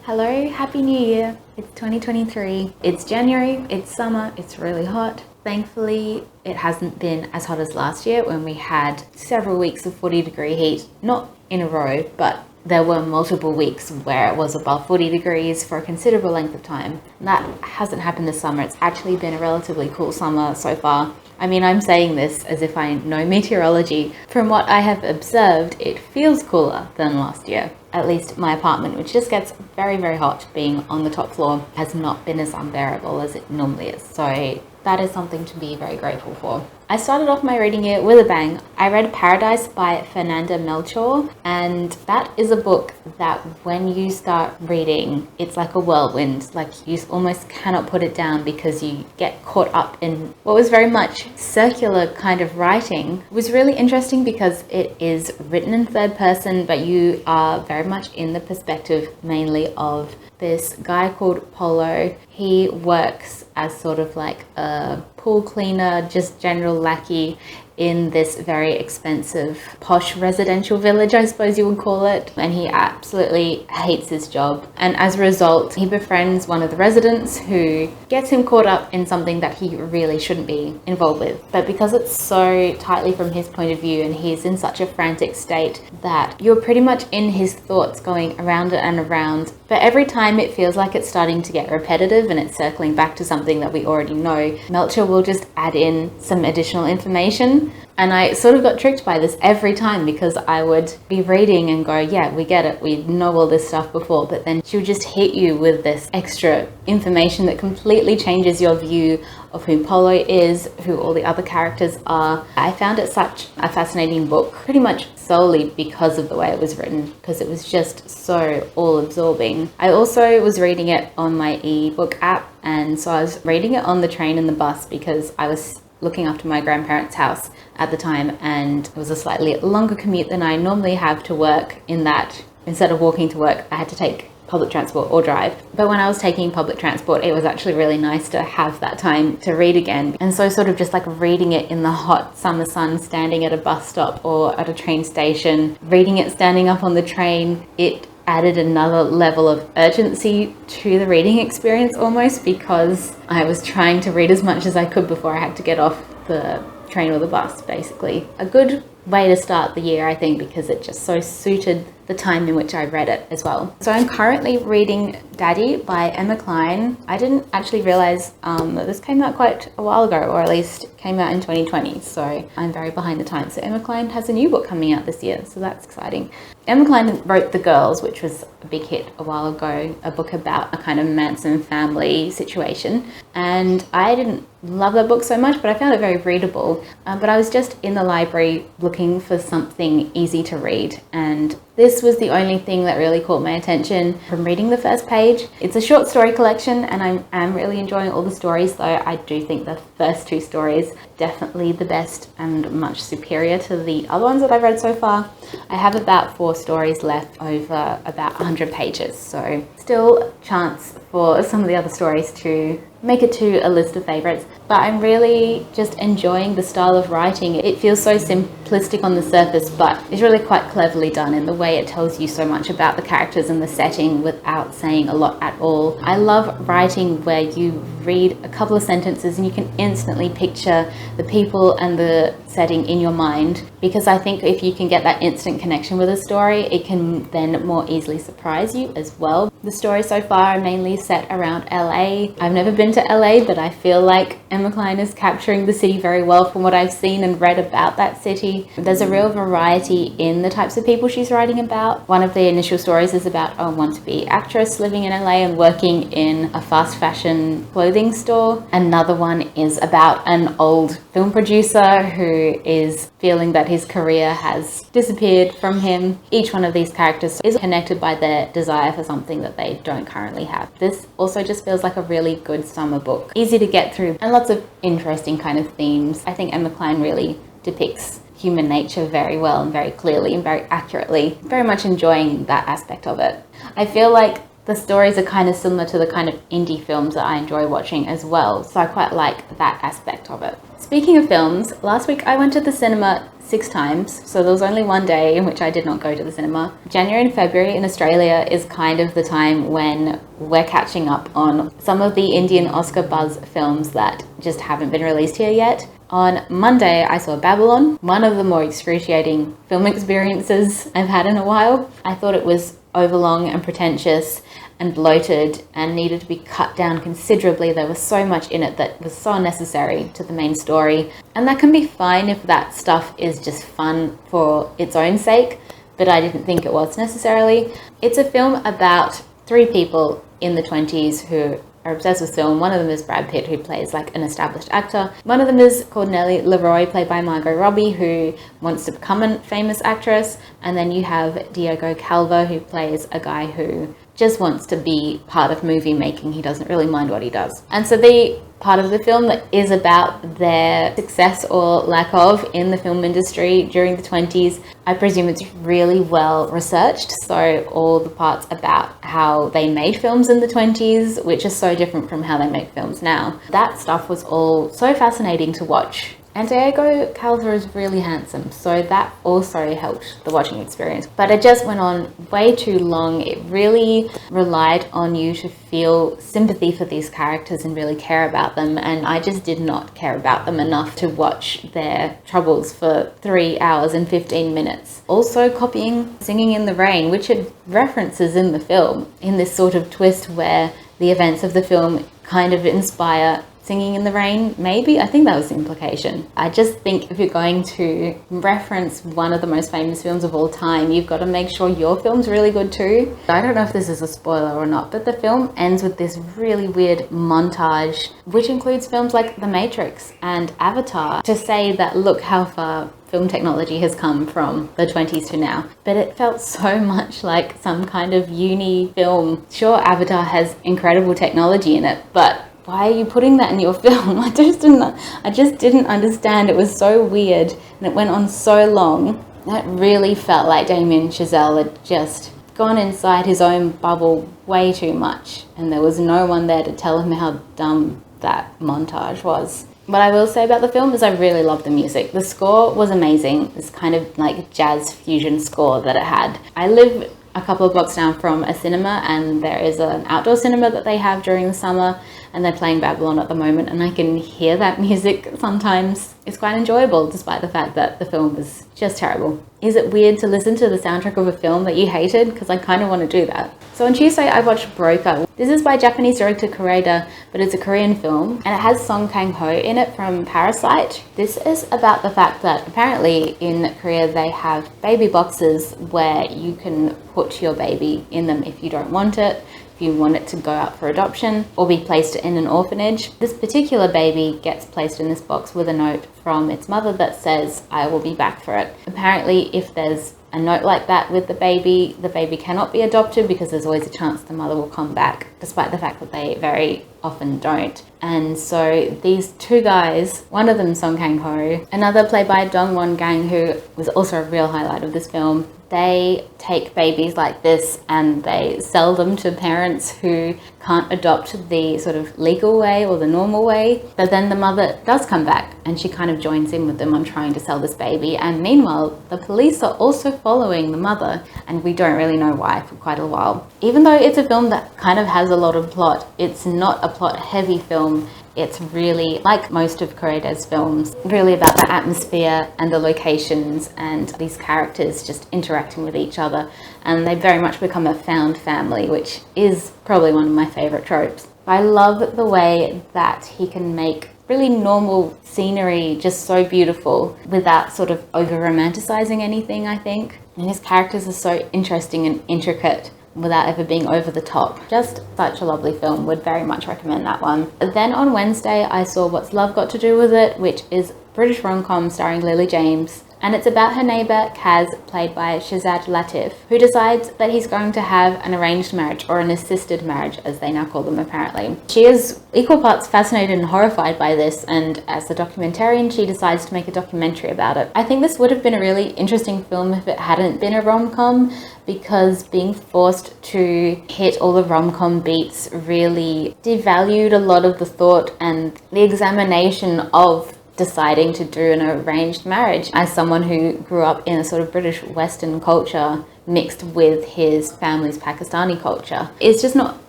Hello, Happy New Year. It's 2023. It's January, it's summer, it's really hot. Thankfully, it hasn't been as hot as last year when we had several weeks of 40-degree heat, not in a row, but there were multiple weeks where it was above 40 degrees for a considerable length of time. That hasn't happened this summer. It's actually been a relatively cool summer so far. I mean, I'm saying this as if I know meteorology. From what I have observed, it feels cooler than last year. At least my apartment, which just gets very, very hot, being on the top floor, has not been as unbearable as it normally is. So that is something to be very grateful for. I started off my reading year with a bang. I read Paradais by Fernanda Melchor, and that is a book that when you start reading, it's like a whirlwind. Like you almost cannot put it down because you get caught up in what was very much circular kind of writing. It was really interesting because it is written in third person, but you are very much in the perspective mainly of this guy called Polo. He works as sort of like a pool cleaner, just general lackey in this very expensive posh residential village, I suppose you would call it, and he absolutely hates his job. And as a result, he befriends one of the residents who gets him caught up in something that he really shouldn't be involved with. But because it's so tightly from his point of view and he's in such a frantic state that you're pretty much in his thoughts going around and around. But every time it feels like it's starting to get repetitive and it's circling back to something that we already know, Melchor will just add in some additional information. And I sort of got tricked by this every time because I would be reading and go, yeah, we get it, we know all this stuff before, but then she would just hit you with this extra information that completely changes your view of who Polo is, who all the other characters are. I found it such a fascinating book, pretty much solely because of the way it was written, because it was just so all-absorbing. I also was reading it on my ebook app, and so I was reading it on the train and the bus because I was looking after my grandparents' house at the time, and it was a slightly longer commute than I normally have to work, in that instead of walking to work, I had to take public transport or drive. But when I was taking public transport, it was actually really nice to have that time to read again. And so sort of just like reading it in the hot summer sun, standing at a bus stop or at a train station, reading it standing up on the train, it added another level of urgency to the reading experience almost, because I was trying to read as much as I could before I had to get off the train or the bus, basically. A good way to start the year, I think, because it just so suited the time in which I read it as well. So I'm currently reading Daddy by Emma Cline. I didn't actually realize that this came out quite a while ago, or at least came out in 2020, so I'm very behind the times. So Emma Cline has a new book coming out this year, so that's exciting. Emma Cline wrote The Girls, which was a big hit a while ago, a book about a kind of Manson family situation, and I didn't love that book so much, but I found it very readable. But I was just in the library looking for something easy to read, and this was the only thing that really caught my attention from reading the first page. It's a short story collection, and I'm really enjoying all the stories, though I do think the first two stories definitely the best and much superior to the other ones that I've read so far. I have about 4 stories left over about 100 pages, so still chance for some of the other stories to make it to a list of favorites. But I'm really just enjoying the style of writing. It feels so simplistic on the surface, but it's really quite cleverly done in the way it tells you so much about the characters and the setting without saying a lot at all. I love writing where you read a couple of sentences and you can instantly picture the people and the setting in your mind, because I think if you can get that instant connection with a story, it can then more easily surprise you as well. The stories so far are mainly set around LA. I've never been to LA, but I feel like Emma Cline is capturing the city very well from what I've seen and read about that city. There's a real variety in the types of people she's writing about. One of the initial stories is about a want-to-be actress living in LA and working in a fast fashion clothing store. Another one is about an old film producer who is feeling that his career has disappeared from him. Each one of these characters is connected by their desire for something that they don't currently have. This also just feels like a really good summer book. Easy to get through and lots of interesting kind of themes. I think Emma Cline really depicts human nature very well and very clearly and very accurately. Very much enjoying that aspect of it. I feel like The stories are kind of similar to the kind of indie films that I enjoy watching as well, so I quite like that aspect of it. Speaking of films, last week I went to the cinema 6 times, so there was only one day in which I did not go to the cinema. January and February in Australia is kind of the time when we're catching up on some of the Indian Oscar buzz films that just haven't been released here yet. On Monday, I saw Babylon, one of the more excruciating film experiences I've had in a while. I thought it was overlong and pretentious and bloated and needed to be cut down considerably. There was so much in it that was so unnecessary to the main story. And that can be fine if that stuff is just fun for its own sake, but I didn't think it was necessarily. It's a film about 3 people in the 20s who are obsessed with film. One of them is Brad Pitt, who plays like an established actor. One of them is called Nellie Leroy, played by Margot Robbie, who wants to become a famous actress. And then you have Diego Calva, who plays a guy who just wants to be part of movie making. He doesn't really mind what he does. And so the part of the film that is about their success or lack of in the film industry during the 20s, I presume it's really well researched. So all the parts about how they made films in the 20s, which is so different from how they make films now. That stuff was all so fascinating to watch. And Diego Calva is really handsome, so that also helped the watching experience. But it just went on way too long. It really relied on you to feel sympathy for these characters and really care about them, and I just did not care about them enough to watch their troubles for 3 hours and 15 minutes. Also copying Singing in the Rain, which had references in the film, in this sort of twist where the events of the film kind of inspire Singing in the Rain, maybe? I think that was the implication. I just think if you're going to reference one of the most famous films of all time, you've got to make sure your film's really good too. I don't know if this is a spoiler or not, but the film ends with this really weird montage, which includes films like The Matrix and Avatar, to say that look how far film technology has come from the 20s to now. But it felt so much like some kind of uni film. Sure, Avatar has incredible technology in it, but why are you putting that in your film? I just didn't understand. It was so weird and it went on so long. That really felt like Damien Chazelle had just gone inside his own bubble way too much, and there was no one there to tell him how dumb that montage was. What I will say about the film is I really love the music. The score was amazing. This kind of like jazz fusion score that it had. I live a couple of blocks down from a cinema, and there is an outdoor cinema that they have during the summer, and they're playing Babylon at the moment, and I can hear that music sometimes. It's quite enjoyable despite the fact that the film was just terrible. Is it weird to listen to the soundtrack of a film that you hated? Because I kind of want to do that. So on Tuesday I watched Broker. This is by Japanese director Kureda, but it's a Korean film, and it has Song Kang-ho in it from Parasite. This is about the fact that apparently in Korea they have baby boxes where you can put your baby in them if you don't want it, if you want it to go out for adoption or be placed in an orphanage. This particular baby gets placed in this box with a note from its mother that says, "I will be back for it." Apparently, if there's a note like that with the baby cannot be adopted because there's always a chance the mother will come back, despite the fact that they very often don't. And so these 2 guys, one of them Song Kang-ho, another played by Dong Won-gang, who was also a real highlight of this film, they take babies like this and they sell them to parents who can't adopt the sort of legal way or the normal way. But then the mother does come back and she kind of joins in with them on trying to sell this baby. And meanwhile, the police are also following the mother, and we don't really know why for quite a while. Even though it's a film that kind of has a lot of plot, it's not a plot-heavy film. It's really, like most of Kureda's films, really about the atmosphere and the locations and these characters just interacting with each other. And they very much become a found family, which is probably one of my favourite tropes. I love the way that he can make really normal scenery just so beautiful without sort of over-romanticising anything, I think. And his characters are so interesting and intricate without ever being over the top. Just such a lovely film. Would very much recommend that one. Then on Wednesday I saw What's Love Got to Do With It, which is British rom-com starring Lily James and it's about her neighbour Kaz, played by Shazad Latif, who decides that he's going to have an arranged marriage, or an assisted marriage as they now call them apparently. She is equal parts fascinated and horrified by this, and as a documentarian she decides to make a documentary about it. I think this would have been a really interesting film if it hadn't been a rom-com, because being forced to hit all the rom-com beats really devalued a lot of the thought and the examination of deciding to do an arranged marriage. As someone who grew up in a sort of British Western culture mixed with his family's Pakistani culture, it's just not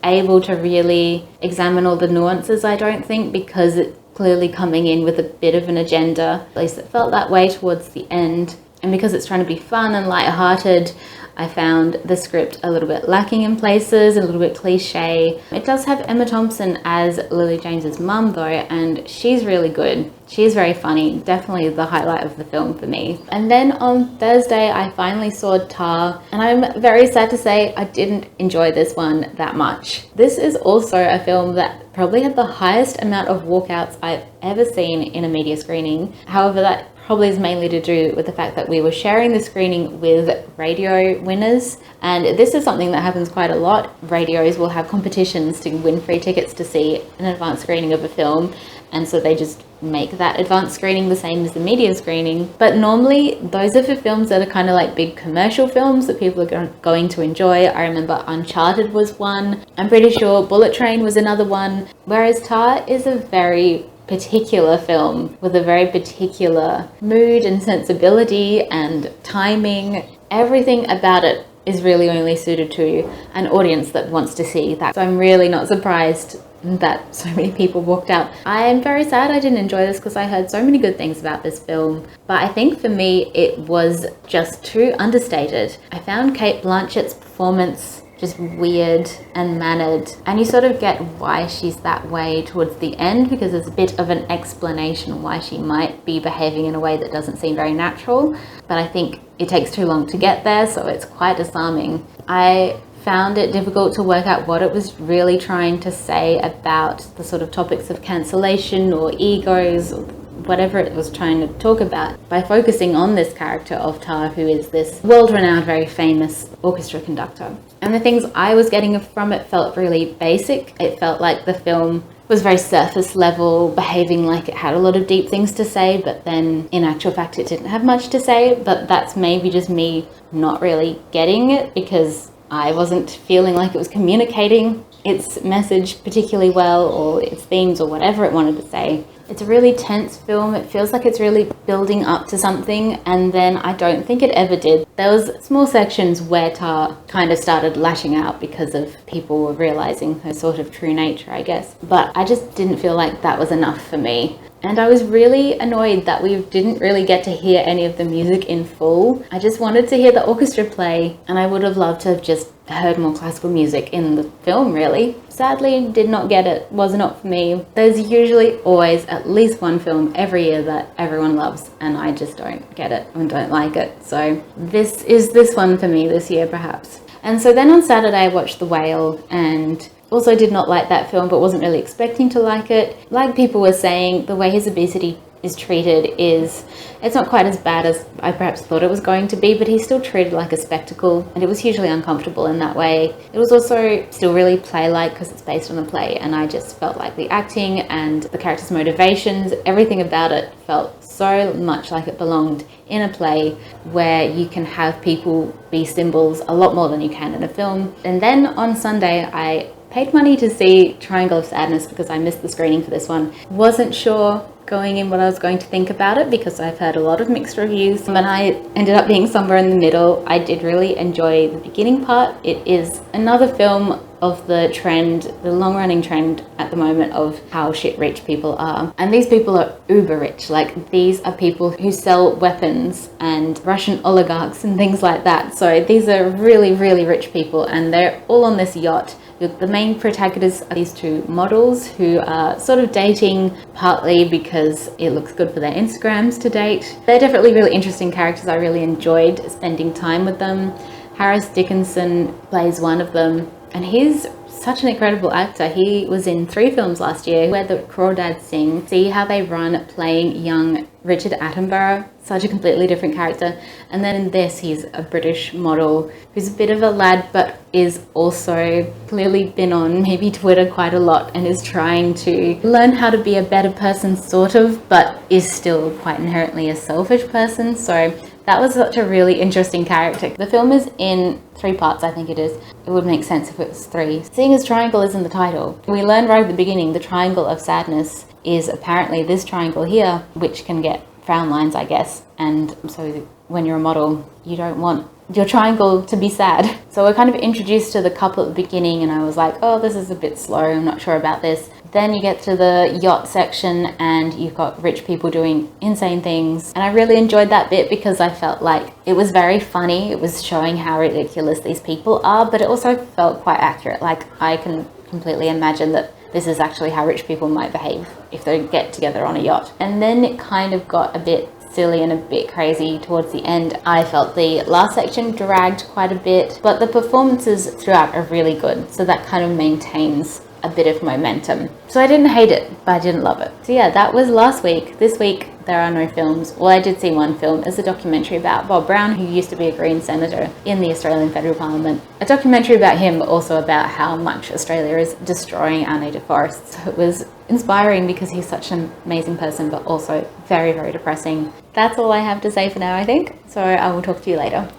able to really examine all the nuances, I don't think, because it's clearly coming in with a bit of an agenda. At least it felt that way towards the end. And because it's trying to be fun and light-hearted, I found the script a little bit lacking in places, a little bit cliche. It does have Emma Thompson as Lily James's mum though, and she's really good. She's very funny, definitely the highlight of the film for me. And then on Thursday, I finally saw Tar, and I'm very sad to say I didn't enjoy this one that much. This is also a film that probably had the highest amount of walkouts I've ever seen in a media screening. However, that probably is mainly to do with the fact that we were sharing the screening with radio winners, and this is something that happens quite a lot. Radios will have competitions to win free tickets to see an advanced screening of a film, and so they just make that advanced screening the same as the media screening. But normally those are for films that are kind of like big commercial films that people are going to enjoy. I remember Uncharted was one. I'm pretty sure Bullet Train was another one. Whereas Tar is a very particular film with a very particular mood and sensibility and timing. Everything about it is really only suited to an audience that wants to see that. So I'm really not surprised that so many people walked out. I am very sad I didn't enjoy this because I heard so many good things about this film, but I think for me it was just too understated. I found Cate Blanchett's performance just weird and mannered, and you sort of get why she's that way towards the end, because there's a bit of an explanation why she might be behaving in a way that doesn't seem very natural, but I think it takes too long to get there, so it's quite disarming. I found it difficult to work out what it was really trying to say about the sort of topics of cancellation or egos or whatever it was trying to talk about, by focusing on this character of Tar, who is this world-renowned, very famous orchestra conductor. And the things I was getting from it felt really basic. It felt like the film was very surface level, behaving like it had a lot of deep things to say, but then in actual fact it didn't have much to say. But that's maybe just me not really getting it, because I wasn't feeling like it was communicating its message particularly well, or its themes, or whatever it wanted to say. It's a really tense film. It feels like it's really building up to something, and then I don't think it ever did. There was small sections where Tar kind of started lashing out because of people were realizing her sort of true nature, I guess. But I just didn't feel like that was enough for me. And I was really annoyed that we didn't really get to hear any of the music in full. I just wanted to hear the orchestra play, and I would have loved to have just heard more classical music in the film, really. Sadly, did not get it. Was not for me. There's usually always at least one film every year that everyone loves, and I just don't get it and don't like it. So this is this one for me this year, perhaps. And so then on Saturday I watched The Whale, and also did not like that film, but wasn't really expecting to like it. Like people were saying, the way his obesity is treated it's not quite as bad as I perhaps thought it was going to be, but he's still treated like a spectacle, and it was hugely uncomfortable in that way. It was also still really play-like because it's based on a play, and I just felt like the acting and the characters' motivations, everything about it felt so much like it belonged in a play where you can have people be symbols a lot more than you can in a film. And then on Sunday I paid money to see Triangle of Sadness because I missed the screening for this one. Wasn't sure going in what I was going to think about it because I've heard a lot of mixed reviews, and I ended up being somewhere in the middle. I did really enjoy the beginning part. It is another film of the trend, the long-running trend at the moment of how shit rich people are. And these people are uber rich. Like, these are people who sell weapons and Russian oligarchs and things like that. So these are really, really rich people, and they're all on this yacht. The main protagonists are these two models who are sort of dating partly because it looks good for their Instagrams to date. They're definitely really interesting characters. I really enjoyed spending time with them. Harris Dickinson plays one of them, and he's such an incredible actor. He was in 3 films last year, Where the Crawdads Sing, See How They Run, playing young Richard Attenborough, such a completely different character. And then in this, he's a British model who's a bit of a lad, but is also clearly been on maybe Twitter quite a lot and is trying to learn how to be a better person, sort of, but is still quite inherently a selfish person. So that was such a really interesting character. The film is in 3 parts, I think it is. It would make sense if it was 3. Seeing as triangle is in the title, we learned right at the beginning the triangle of sadness is apparently this triangle here, which can get frown lines, I guess. And so when you're a model, you don't want your triangle to be sad. So we're kind of introduced to the couple at the beginning, and I was like, oh, this is a bit slow, I'm not sure about this. Then you get to the yacht section and you've got rich people doing insane things. And I really enjoyed that bit because I felt like it was very funny. It was showing how ridiculous these people are, but it also felt quite accurate. Like, I can completely imagine that this is actually how rich people might behave if they get together on a yacht. And then it kind of got a bit silly and a bit crazy towards the end. I felt the last section dragged quite a bit, but the performances throughout are really good. So that kind of maintains a bit of momentum. So I didn't hate it, but I didn't love it. So yeah, that was last week. This week, there are no films. Well, I did see one film. It's a documentary about Bob Brown, who used to be a Green senator in the Australian Federal Parliament. A documentary about him, but also about how much Australia is destroying our native forests. So it was inspiring because he's such an amazing person, but also very, very depressing. That's all I have to say for now, I think. So I will talk to you later.